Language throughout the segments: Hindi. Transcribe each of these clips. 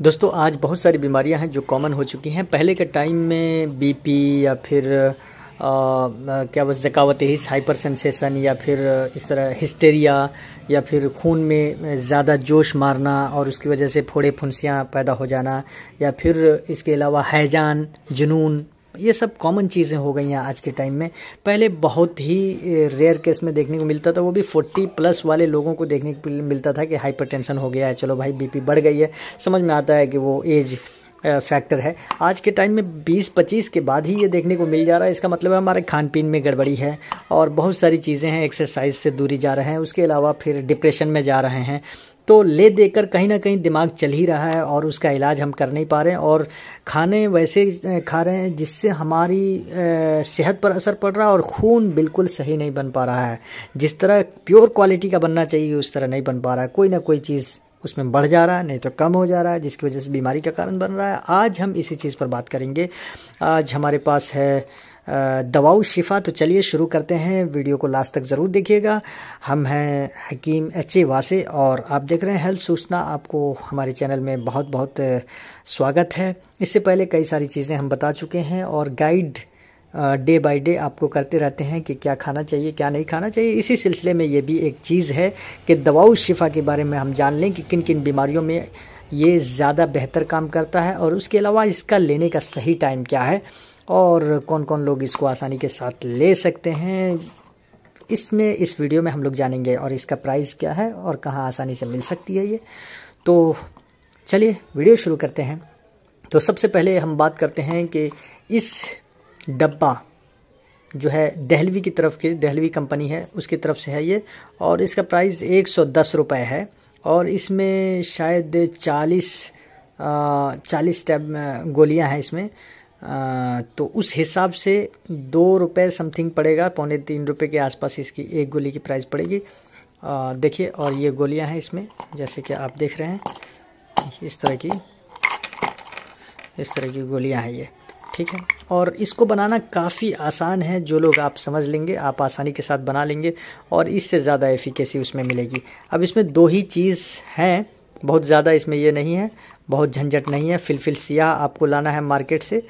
दोस्तों आज बहुत सारी बीमारियां हैं जो कॉमन हो चुकी हैं। पहले के टाइम में बीपी या फिर क्या बस ज़कावत हिस हाइपर सेंसेशन या फिर इस तरह हिस्टेरिया या फिर खून में ज़्यादा जोश मारना और उसकी वजह से फोड़े फुंसियाँ पैदा हो जाना या फिर इसके अलावा हैजान जुनून, ये सब कॉमन चीज़ें हो गई हैं आज के टाइम में। पहले बहुत ही रेयर केस में देखने को मिलता था, वो भी 40+ वाले लोगों को देखने को मिलता था कि हाइपरटेंशन हो गया है, चलो भाई बीपी बढ़ गई है, समझ में आता है कि वो एज फैक्टर है। आज के टाइम में 20-25 के बाद ही ये देखने को मिल जा रहा है। इसका मतलब है हमारे खान पीन में गड़बड़ी है और बहुत सारी चीज़ें हैं, एक्सरसाइज से दूरी जा रहे हैं, उसके अलावा फिर डिप्रेशन में जा रहे हैं। तो ले देकर कहीं ना कहीं दिमाग चल ही रहा है और उसका इलाज हम कर नहीं पा रहे हैं और खाने वैसे खा रहे हैं जिससे हमारी सेहत पर असर पड़ रहा है और खून बिल्कुल सही नहीं बन पा रहा है। जिस तरह प्योर क्वालिटी का बनना चाहिए उस तरह नहीं बन पा रहा है। कोई ना कोई चीज़ उसमें बढ़ जा रहा है, नहीं तो कम हो जा रहा है, जिसकी वजह से बीमारी का कारण बन रहा है। आज हम इसी चीज़ पर बात करेंगे। आज हमारे पास है दवाऊ शिफा। तो चलिए शुरू करते हैं, वीडियो को लास्ट तक ज़रूर देखिएगा। हम हैं हकीम H.A. वासे और आप देख रहे हैं हेल्थ सूचना। आपको हमारे चैनल में बहुत बहुत स्वागत है। इससे पहले कई सारी चीज़ें हम बता चुके हैं और गाइड डे बाय डे आपको करते रहते हैं कि क्या खाना चाहिए क्या नहीं खाना चाहिए। इसी सिलसिले में ये भी एक चीज़ है कि दवाऊ शिफा के बारे में हम जान लें कि किन किन बीमारियों में ये ज़्यादा बेहतर काम करता है और उसके अलावा इसका लेने का सही टाइम क्या है और कौन कौन लोग इसको आसानी के साथ ले सकते हैं। इसमें इस वीडियो में हम लोग जानेंगे और इसका प्राइस क्या है और कहाँ आसानी से मिल सकती है ये। तो चलिए वीडियो शुरू करते हैं। तो सबसे पहले हम बात करते हैं कि इस डब्बा जो है दहलवी की तरफ के, दहलवी कंपनी है उसकी तरफ से है ये, और इसका प्राइस 110 रुपये है और इसमें शायद 40 टैब गोलियां हैं इसमें। तो उस हिसाब से 2 रुपये समथिंग पड़ेगा, 2.25 रुपये के आसपास इसकी एक गोली की प्राइस पड़ेगी। देखिए, और ये गोलियां हैं इसमें, जैसे कि आप देख रहे हैं इस तरह की गोलियां हैं ये, ठीक है। और इसको बनाना काफ़ी आसान है, जो लोग आप समझ लेंगे आप आसानी के साथ बना लेंगे और इससे ज़्यादा एफिकेसी उसमें मिलेगी। अब इसमें 2 ही चीज़ हैं, बहुत ज़्यादा इसमें ये नहीं है, बहुत झंझट नहीं है। फिलफिल सियाह आपको लाना है मार्केट से,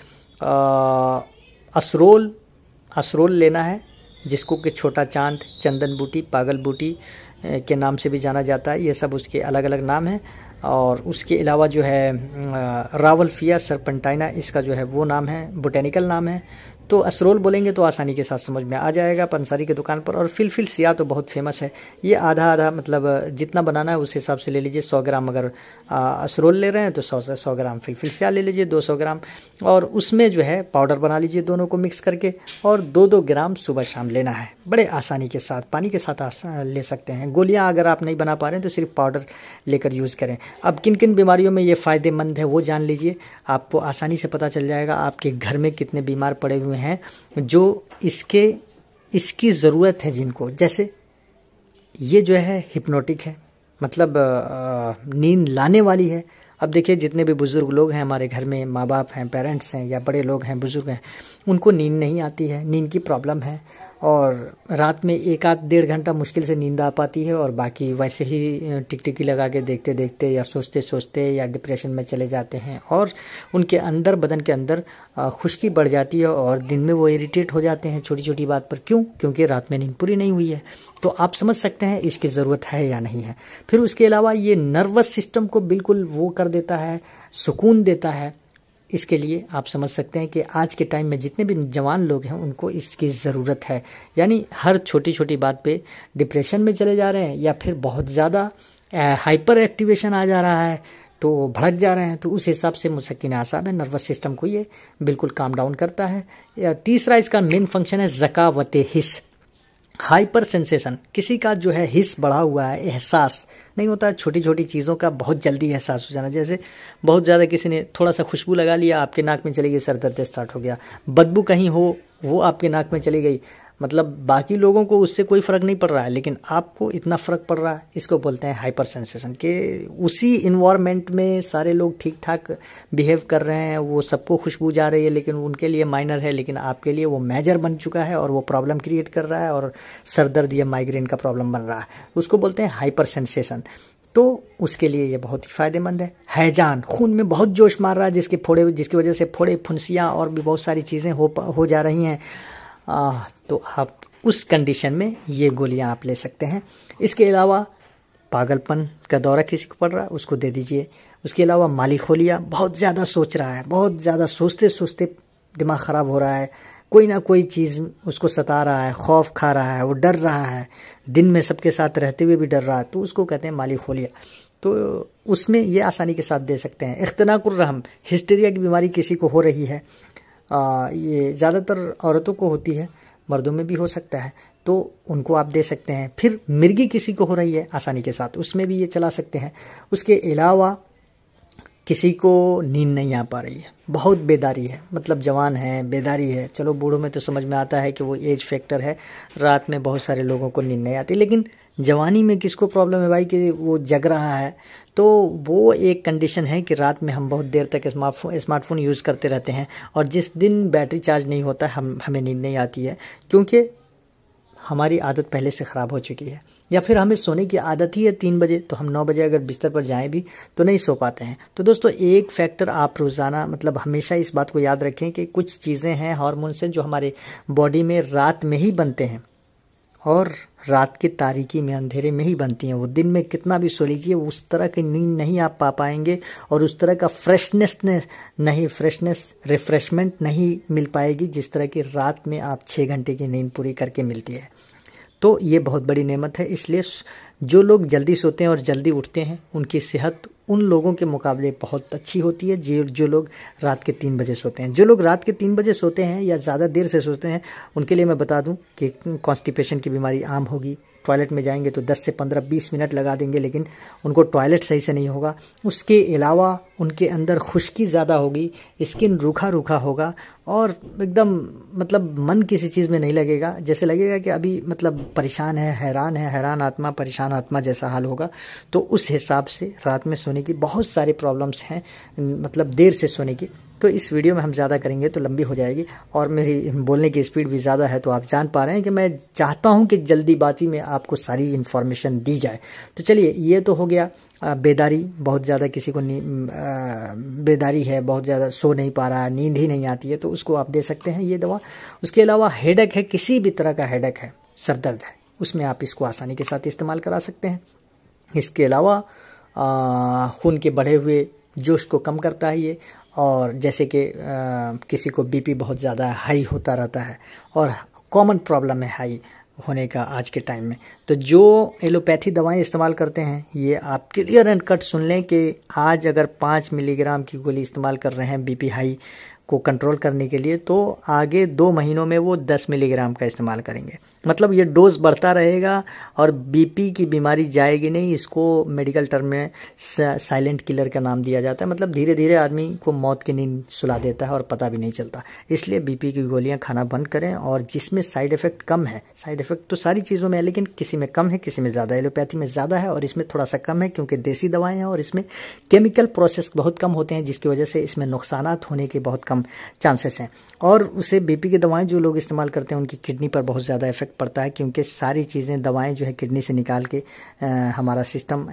असरोल लेना है, जिसको कि छोटा चांद, चंदन बूटी, पागल बूटी के नाम से भी जाना जाता है। ये सब उसके अलग अलग नाम हैं। और उसके अलावा जो है रावल्फिया सरपेंटाइना, इसका जो है वो नाम है, बोटेनिकल नाम है। तो असरोल बोलेंगे तो आसानी के साथ समझ में आ जाएगा पंसारी की दुकान पर। और फिलफिल सियाह तो बहुत फेमस है, ये आधा मतलब जितना बनाना है उस हिसाब से ले लीजिए। 100 ग्राम अगर असरोल ले रहे हैं तो 100 ग्राम फिलफिल सियाह ले लीजिए, 200 ग्राम। और उसमें जो है पाउडर बना लीजिए दोनों को मिक्स करके, और 2-2 ग्राम सुबह शाम लेना है। बड़े आसानी के साथ पानी के साथ ले सकते हैं। गोलियाँ अगर आप नहीं बना पा रहे हैं तो सिर्फ पाउडर लेकर यूज़ करें। अब किन किन बीमारियों में ये फ़ायदेमंद है वो जान लीजिए, आपको आसानी से पता चल जाएगा आपके घर में कितने बीमार पड़े हुए हैं जो इसकी ज़रूरत है जिनको। जैसे ये जो है हिप्नोटिक है, मतलब नींद लाने वाली है। अब देखिए, जितने भी बुज़ुर्ग लोग हैं हमारे घर में, माँ बाप हैं, पेरेंट्स हैं या बड़े लोग हैं, बुज़ुर्ग हैं, उनको नींद नहीं आती है, नींद की प्रॉब्लम है और रात में 1-1.5 घंटा मुश्किल से नींद आ पाती है और बाकी वैसे ही टिकटिकी लगा के देखते देखते या सोचते सोचते या डिप्रेशन में चले जाते हैं और उनके अंदर, बदन के अंदर खुश्की बढ़ जाती है और दिन में वो इरिटेट हो जाते हैं छोटी छोटी बात पर। क्यों? क्योंकि रात में नींद पूरी नहीं हुई है। तो आप समझ सकते हैं इसकी ज़रूरत है या नहीं है। फिर उसके अलावा ये नर्वस सिस्टम को बिल्कुल वो कर देता है, सुकून देता है। इसके लिए आप समझ सकते हैं कि आज के टाइम में जितने भी जवान लोग हैं उनको इसकी ज़रूरत है। यानी हर छोटी छोटी बात पे डिप्रेशन में चले जा रहे हैं या फिर बहुत ज़्यादा हाइपर एक्टिवेशन आ जा रहा है तो भड़क जा रहे हैं, तो उस हिसाब से मुसक्किन आसाब है, नर्वस सिस्टम को ये बिल्कुल काम डाउन करता है। तीसरा इसका मेन फंक्शन है ज़कावत हिस, हाइपर सेंसेशन। किसी का जो है हिस्स बढ़ा हुआ है, एहसास नहीं होता है, छोटी छोटी चीज़ों का बहुत जल्दी एहसास हो जाना। जैसे बहुत ज़्यादा किसी ने थोड़ा सा खुशबू लगा लिया, आपके नाक में चली गई, सर दर्द स्टार्ट हो गया। बदबू कहीं हो, वो आपके नाक में चली गई, मतलब बाकी लोगों को उससे कोई फ़र्क नहीं पड़ रहा है लेकिन आपको इतना फ़र्क पड़ रहा है। इसको बोलते हैं हाइपर सेंसेशन के उसी इन्वायरमेंट में सारे लोग ठीक ठाक बिहेव कर रहे हैं, वो सबको खुशबू जा रही है लेकिन उनके लिए माइनर है, लेकिन आपके लिए वो मेजर बन चुका है और वो प्रॉब्लम क्रिएट कर रहा है और सर दर्द या माइग्रेन का प्रॉब्लम बन रहा है। उसको बोलते हैं हाइपर सेंसेशन। तो उसके लिए ये बहुत ही फ़ायदेमंद है। हैजान, खून में बहुत जोश मार रहा है जिसकी वजह से फोड़े, फुंसियाँ और भी बहुत सारी चीज़ें हो जा रही हैं, तो आप उस कंडीशन में ये गोलियां आप ले सकते हैं। इसके अलावा पागलपन का दौरा किसी को पड़ रहा है उसको दे दीजिए। उसके अलावा माली खोलिया, बहुत ज़्यादा सोच रहा है, बहुत ज़्यादा सोचते सोचते दिमाग ख़राब हो रहा है, कोई ना कोई चीज़ उसको सता रहा है, खौफ खा रहा है, वो डर रहा है, दिन में सबके साथ रहते हुए भी डर रहा है, तो उसको कहते हैं माली खोलिया। तो उसमें ये आसानी के साथ दे सकते हैं। इख्तनाकुर रहम, हिस्टीरिया की बीमारी किसी को हो रही है, ये ज़्यादातर औरतों को होती है, मर्दों में भी हो सकता है, तो उनको आप दे सकते हैं। फिर मिर्गी किसी को हो रही है आसानी के साथ, उसमें भी ये चला सकते हैं। उसके अलावा किसी को नींद नहीं आ पा रही है, बहुत बेदारी है, मतलब जवान है, बेदारी है, चलो बूढ़ों में तो समझ में आता है कि वो एज फैक्टर है, रात में बहुत सारे लोगों को नींद नहीं आती, लेकिन जवानी में किसको प्रॉब्लम है भाई कि वो जग रहा है, तो वो एक कंडीशन है कि रात में हम बहुत देर तक स्मार्टफोन यूज़ करते रहते हैं, और जिस दिन बैटरी चार्ज नहीं होता हमें नींद नहीं आती है, क्योंकि हमारी आदत पहले से ख़राब हो चुकी है, या फिर हमें सोने की आदत ही है 3 बजे, तो हम 9 बजे अगर बिस्तर पर जाएं भी तो नहीं सो पाते हैं। तो दोस्तों एक फैक्टर आप रोज़ाना मतलब हमेशा इस बात को याद रखें कि कुछ चीज़ें हैं, हार्मोन्स हैं, जो हमारे बॉडी में रात में ही बनते हैं और रात की तारीकी में, अंधेरे में ही बनती हैं। वो दिन में कितना भी सो लीजिए उस तरह की नींद नहीं आप पा पाएंगे, और उस तरह का रिफ्रेशमेंट नहीं मिल पाएगी जिस तरह की रात में आप 6 घंटे की नींद पूरी करके मिलती है। तो ये बहुत बड़ी नेमत है, इसलिए जो लोग जल्दी सोते हैं और जल्दी उठते हैं उनकी सेहत उन लोगों के मुकाबले बहुत अच्छी होती है जो लोग रात के 3 बजे सोते हैं। जो लोग रात के 3 बजे सोते हैं या ज़्यादा देर से सोते हैं, उनके लिए मैं बता दूं कि कॉन्स्टिपेशन की बीमारी आम होगी। टॉयलेट में जाएंगे तो 10 से 15-20 मिनट लगा देंगे, लेकिन उनको टॉयलेट सही से नहीं होगा। उसके अलावा उनके अंदर खुश्की ज़्यादा होगी, स्किन रूखा रूखा होगा, और एकदम मतलब मन किसी चीज़ में नहीं लगेगा, जैसे लगेगा कि अभी मतलब परेशान है, हैरान आत्मा, परेशान आत्मा जैसा हाल होगा। तो उस हिसाब से रात में सोने की बहुत सारी प्रॉब्लम्स हैं, मतलब देर से सोने की। तो इस वीडियो में हम ज़्यादा करेंगे तो लंबी हो जाएगी, और मेरी बोलने की स्पीड भी ज़्यादा है, तो आप जान पा रहे हैं कि मैं चाहता हूं कि जल्दीबाजी में आपको सारी इन्फॉर्मेशन दी जाए। तो चलिए, ये तो हो गया बेदारी, बहुत ज़्यादा किसी को बेदारी है, बहुत ज़्यादा सो नहीं पा रहा है, नींद ही नहीं आती है, तो उसको आप दे सकते हैं ये दवा। उसके अलावा हेडेक है, किसी भी तरह का हेडेक है, सर दर्द है, उसमें आप इसको आसानी के साथ इस्तेमाल करा सकते हैं। इसके अलावा खून के बढ़े हुए जोश को कम करता है ये, और जैसे कि किसी को बीपी बहुत ज़्यादा हाई होता रहता है, और कॉमन प्रॉब्लम है हाई होने का आज के टाइम में, तो जो एलोपैथी दवाएं इस्तेमाल करते हैं, ये आप क्लियर एंड कट सुन लें कि आज अगर 5 मिलीग्राम की गोली इस्तेमाल कर रहे हैं बीपी हाई को कंट्रोल करने के लिए, तो आगे 2 महीनों में वो 10 मिलीग्राम का इस्तेमाल करेंगे। मतलब ये डोज बढ़ता रहेगा और बीपी की बीमारी जाएगी नहीं। इसको मेडिकल टर्म में साइलेंट किलर का नाम दिया जाता है, मतलब धीरे धीरे आदमी को मौत की नींद सुला देता है और पता भी नहीं चलता। इसलिए बीपी की गोलियां खाना बंद करें, और जिसमें साइड इफ़ेक्ट कम है, साइड इफ़ेक्ट तो सारी चीज़ों में है, लेकिन किसी में कम है, किसी में ज़्यादा। एलोपैथी में ज़्यादा है और इसमें थोड़ा सा कम है, क्योंकि देसी दवाएँ हैं और इसमें केमिकल प्रोसेस बहुत कम होते हैं, जिसकी वजह से इसमें नुकसानात होने के बहुत कम चांसेस हैं। और उसे बीपी की दवाएं जो लोग इस्तेमाल करते हैं उनकी किडनी पर बहुत ज़्यादा इफेक्ट पड़ता है, क्योंकि सारी चीज़ें दवाएं जो है किडनी से निकाल के हमारा सिस्टम,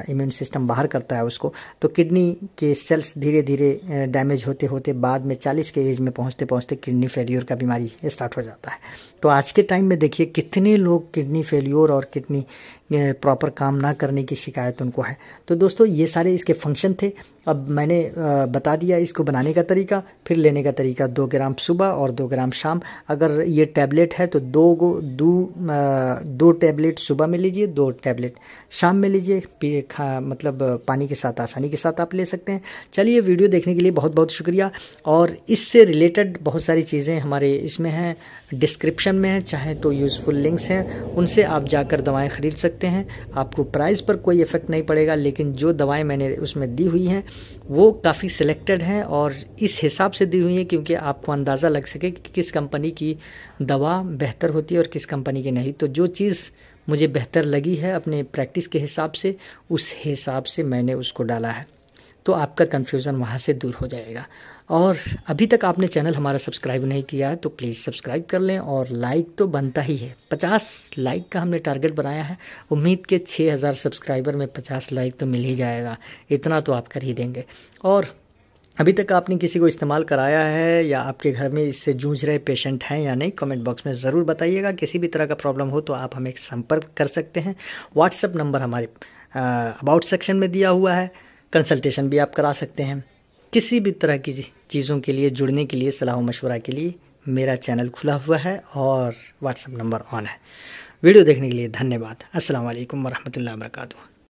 इम्यून सिस्टम बाहर करता है उसको, तो किडनी के सेल्स धीरे धीरे डैमेज होते होते बाद में 40 के एज में पहुँचते पहुँचते किडनी फेलियर का बीमारी स्टार्ट हो जाता है। तो आज के टाइम में देखिए कितने लोग किडनी फेलियर और किडनी प्रॉपर काम ना करने की शिकायत उनको है। तो दोस्तों ये सारे इसके फंक्शन थे। अब मैंने बता दिया इसको बनाने का तरीका, फिर लेने का तरीका। 2 ग्राम सुबह और 2 ग्राम शाम। अगर ये टैबलेट है तो 2 टैबलेट सुबह में लीजिए, 2 टैबलेट शाम में लीजिए। मतलब पानी के साथ आसानी के साथ आप ले सकते हैं। चलिए, वीडियो देखने के लिए बहुत बहुत शुक्रिया। और इससे रिलेटेड बहुत सारी चीज़ें हमारे इसमें हैं, डिस्क्रिप्शन में है, चाहे तो यूज़फुल लिंक्स हैं, उनसे आप जाकर दवाएं ख़रीद सकते हैं। आपको प्राइस पर कोई इफ़ेक्ट नहीं पड़ेगा, लेकिन जो दवाएं मैंने उसमें दी हुई हैं वो काफ़ी सिलेक्टेड हैं और इस हिसाब से दी हुई हैं क्योंकि आपको अंदाज़ा लग सके कि किस कंपनी की दवा बेहतर होती है और किस कंपनी की नहीं। तो जो चीज़ मुझे बेहतर लगी है अपने प्रैक्टिस के हिसाब से, उस हिसाब से मैंने उसको डाला है। तो आपका कन्फ्यूज़न वहाँ से दूर हो जाएगा। और अभी तक आपने चैनल हमारा सब्सक्राइब नहीं किया है तो प्लीज़ सब्सक्राइब कर लें, और लाइक तो बनता ही है। 50 लाइक का हमने टारगेट बनाया है। उम्मीद के 6000 सब्सक्राइबर में 50 लाइक तो मिल ही जाएगा, इतना तो आप कर ही देंगे। और अभी तक आपने किसी को इस्तेमाल कराया है या आपके घर में इससे जूझ रहे पेशेंट हैं या नहीं, कमेंट बॉक्स में ज़रूर बताइएगा। किसी भी तरह का प्रॉब्लम हो तो आप हमें संपर्क कर सकते हैं। व्हाट्सएप नंबर हमारे अबाउट सेक्शन में दिया हुआ है, कंसल्टेशन भी आप करा सकते हैं। किसी भी तरह की चीज़ों के लिए जुड़ने के लिए, सलाह मशवरा के लिए मेरा चैनल खुला हुआ है और व्हाट्सएप नंबर ऑन है। वीडियो देखने के लिए धन्यवाद। अस्सलाम वालेकुम वरहमतुल्लाहि वबरकातुहू।